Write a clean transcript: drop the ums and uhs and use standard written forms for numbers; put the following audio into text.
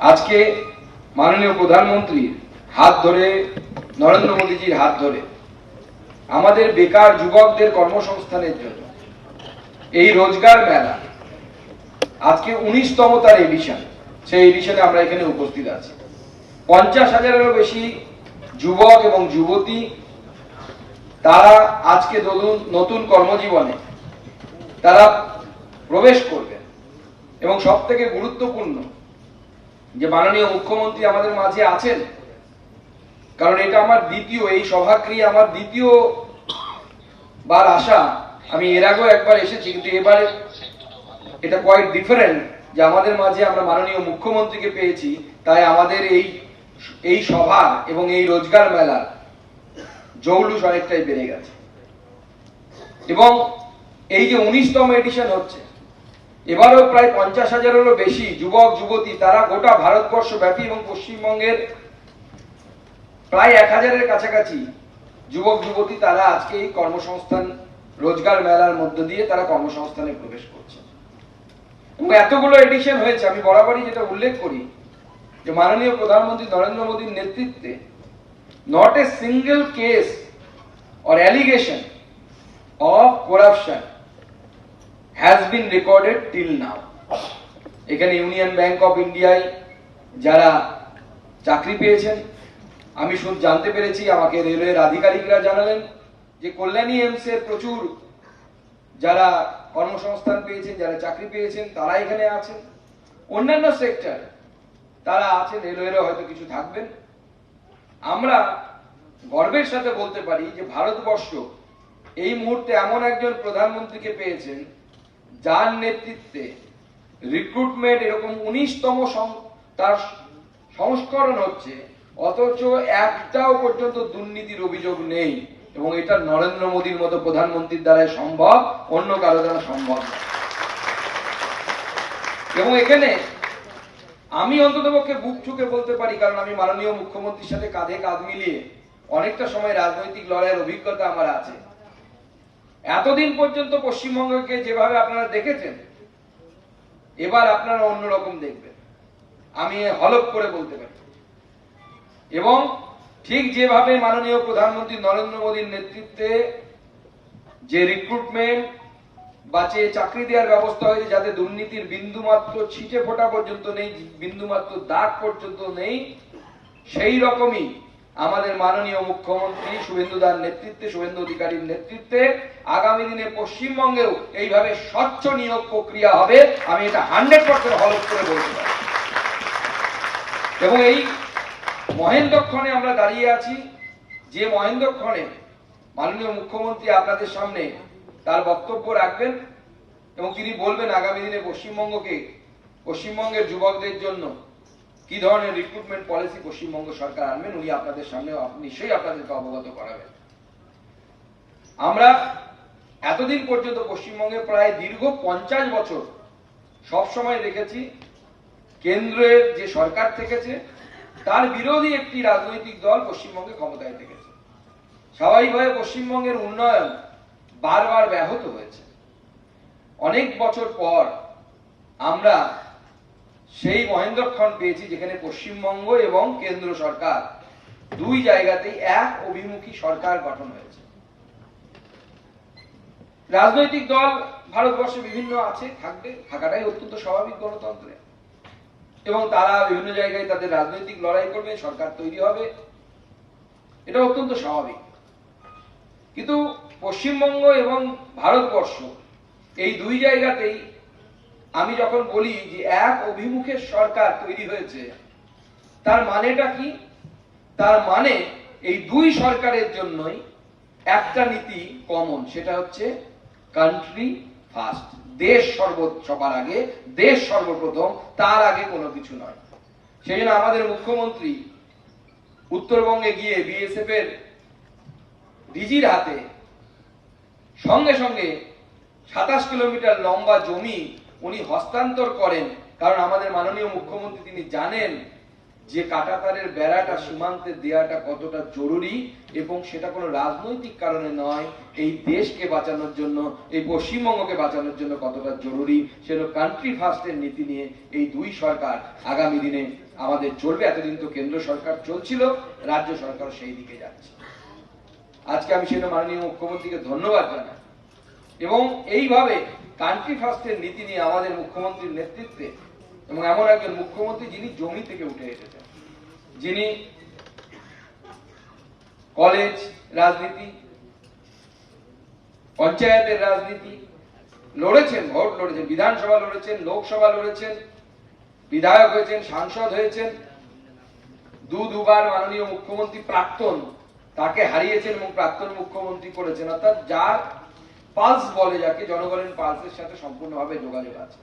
আজকে মাননীয় প্রধানমন্ত্রীর হাত ধরে, নরেন্দ্র মোদীজির হাত ধরে আমাদের বেকার যুবকদের কর্মসংস্থানের জন্য এই রোজগার মেলা আজকে 19তম তার এডিশন। সেই এডিশনে আমরা এখানে উপস্থিত আছি। 50,000-এরও বেশি যুবক এবং যুবতী তারা আজকে নতুন কর্মজীবনে তারা প্রবেশ করবেন। এবং সব থেকে গুরুত্বপূর্ণ যে মাননীয় মুখ্যমন্ত্রী আমাদের মাঝে আছেন, কারণ এটা আমার এই সভাগৃহে আমার দ্বিতীয় বার আসা। আমি এর আগেও একবার এসেছি, কিন্তু এবারে এটা কোয়াইট ডিফারেন্ট যে আমাদের মাঝে আমরা মাননীয় মুখ্যমন্ত্রীকে পেয়েছি। তাই আমাদের এই সভা এবং এই রোজগার মেলার জৌলুস অনেকটাই বেড়ে গেছে। এবং এই যে 19তম এডিশন হচ্ছে, এবারও প্রায় 50,000-এরও বেশি যুবক যুবতী তারা গোটা ভারতবর্ষ ব্যাপী এবং পশ্চিমবঙ্গের প্রায় 1000-এর কাছাকাছি যুবক যুবতী তারা আজকে এই কর্মসংস্থান রোজগার মেলার মধ্য দিয়ে তারা কর্মসংস্থানে প্রবেশ করছে। এবং এতগুলো এডিশন হয়েছে, আমি বরাবরই যেটা উল্লেখ করি যে মাননীয় প্রধানমন্ত্রী নরেন্দ্র মোদীর নেতৃত্বে not a single case or allegation of corruption has been recorded till now. এখানে ইউনিয়ন ব্যাংক অফ ইন্ডিয়ায় যারা চাকরি পেয়েছেন, আমি জানতে পেরেছি, আমাকে রেলওয়ের আধিকারিকরা জানালেন যে কল্যাণী এমসের প্রচুর যারা কর্মসংস্থান পেয়েছেন, যারা চাকরি পেয়েছেন তারা এখানে আছেন। অন্যান্য সেক্টর তারা আছেন, রেলওয়েরও হয়তো কিছু থাকবেন। আমরা গর্বের সাথে বলতে পারি যে ভারতবর্ষ এই মুহূর্তে এমন একজন প্রধানমন্ত্রীকে পেয়েছেন যার নেতৃত্বে রিক্রুটমেন্ট এরকম 19তম তার সংস্করণ হচ্ছে, অথচ একটাও পর্যন্ত দুর্নীতির অভিযোগ নেই। এবং এটা নরেন্দ্র মোদীর মতো প্রধানমন্ত্রীর দ্বারাই সম্ভব, অন্য কারো দ্বারা সম্ভব না। এবং এখানে আমি অন্ততপক্ষে বুক ঠুকে বলতে পারি, কারণ আমি মাননীয় মুখ্যমন্ত্রীর সাথে কাঁধে কাঁধ মিলিয়ে অনেকটা সময় রাজনৈতিক লড়াইয়ের অভিজ্ঞতা আমার আছে। এতদিন পর্যন্ত পশ্চিমবঙ্গকে যেভাবে আপনারা দেখেছেন, এবার আপনারা অন্যরকম দেখবেন, আমি হলফ করে বলতে পারি। এবং ঠিক যেভাবে মাননীয় প্রধানমন্ত্রী নরেন্দ্র মোদীর নেতৃত্বে যে রিক্রুটমেন্ট বা যে চাকরি দেওয়ার ব্যবস্থা হয়েছে, যাতে দুর্নীতির বিন্দুমাত্র ছিটে ফোঁটা পর্যন্ত নেই, বিন্দুমাত্র দাগ পর্যন্ত নেই, সেই রকমই আমাদের মাননীয় মুখ্যমন্ত্রী শুভেন্দুদার নেতৃত্বে, শুভেন্দু অধিকারীর নেতৃত্বে আগামী দিনে পশ্চিমবঙ্গেও এইভাবে স্বচ্ছ নিয়োগ প্রক্রিয়া হবে। আমি এটা 100% হলফ করে বলতে পারি। এবং এই মহেন্দ্রক্ষণে আমরা দাঁড়িয়ে আছি, যে মহেন্দ্রক্ষণে মাননীয় মুখ্যমন্ত্রী আপনাদের সামনে তার বক্তব্য রাখবেন এবং তিনি বলবেন আগামী দিনে পশ্চিমবঙ্গের যুবকদের জন্য কি ধরনের রিক্রুটমেন্ট পলিসি পশ্চিমবঙ্গ সরকার আনবেন। উনি আপনাদের সামনে নিশ্চয়ই আপনাদেরকে অবগত করাবেন। আমরা এতদিন পর্যন্ত পশ্চিমবঙ্গে প্রায় দীর্ঘ 50 বছর সবসময় দেখেছি কেন্দ্রের যে সরকার থেকেছে তার বিরোধী একটি রাজনৈতিক দল পশ্চিমবঙ্গে ক্ষমতায় থেকেছে। স্বাভাবিকভাবে পশ্চিমবঙ্গের উন্নয়ন বারবার ব্যাহত হয়েছে। অনেক বছর পর আমরা সেই মহেন্দ্রক্ষণ পেয়েছি যেখানে পশ্চিমবঙ্গ এবং কেন্দ্র সরকার দুই জায়গাতেই এক অভিমুখী সরকার গঠন হয়েছে। রাজনৈতিক দল ভারতবর্ষে বিভিন্ন আছে, থাকাটাই অত্যন্ত স্বাভাবিক গণতন্ত্রে। এবং তারা বিভিন্ন জায়গায় তাদের রাজনৈতিক লড়াই করবে, সরকার তৈরি হবে, এটা অত্যন্ত স্বাভাবিক। কিন্তু পশ্চিমবঙ্গ এবং ভারতবর্ষ এই দুই জায়গাতেই আমি যখন বলি যে এক অভিমুখের সরকার তৈরি হয়েছে, তার মানেটা কি? তার মানে এই দুই সরকারের জন্যই একটা নীতি কমন, সেটা হচ্ছে কান্ট্রি ফার্স্ট, দেশ সবার আগে, দেশ সর্বপ্রথম, তার আগে কোনো কিছু নয়। সেই জন্য আমাদের মুখ্যমন্ত্রী উত্তরবঙ্গে গিয়ে বিএসএফ এর ডিজির হাতে সঙ্গে সঙ্গে 27 কিলোমিটার লম্বা জমি উনি হস্তান্তর করেন। কারণ আমাদের মাননীয় মুখ্যমন্ত্রী তিনি জানেন যে কাঁটাতারের বেড়াটা সীমান্তে দেওয়াটা কতটা জরুরি, এবং সেটা কোনো রাজনৈতিক কারণে নয়, এই দেশকে বাঁচানোর জন্য, এই পশ্চিমবঙ্গকে বাঁচানোর জন্য কতটা জরুরি, সেটা কান্ট্রি ফার্স্টের নীতি নিয়ে এই দুই সরকার আগামী দিনে আমাদের চলবে। এতদিন তো কেন্দ্র সরকার চলছিল, রাজ্য সরকার সেই দিকে যাচ্ছে। আজকে আমি সেটা মাননীয় মুখ্যমন্ত্রীকে ধন্যবাদ জানাই, এবং এইভাবে কান্ট্রি ফার্স্টের নীতি নিয়ে আমাদের মুখ্যমন্ত্রীর নেতৃত্বে, এবং এমন একজন মুখ্যমন্ত্রী যিনি জমি থেকে উঠে এসেছেন, যিনি কলেজ রাজনীতি, পঞ্চায়েতের রাজনীতি লড়েছেন, ভোট লড়েছেন, বিধানসভা লড়েছেন, লোকসভা লড়েছেন, বিধায়ক হয়েছেন, সাংসদ হয়েছেন, দুবার মাননীয় মুখ্যমন্ত্রী প্রাক্তন তাকে হারিয়েছেন এবং প্রাক্তন মুখ্যমন্ত্রী করেছেন। অর্থাৎ যার পালস বলে, যাকে জনগণের পালসের সাথে সম্পূর্ণভাবে যোগাযোগ আছে।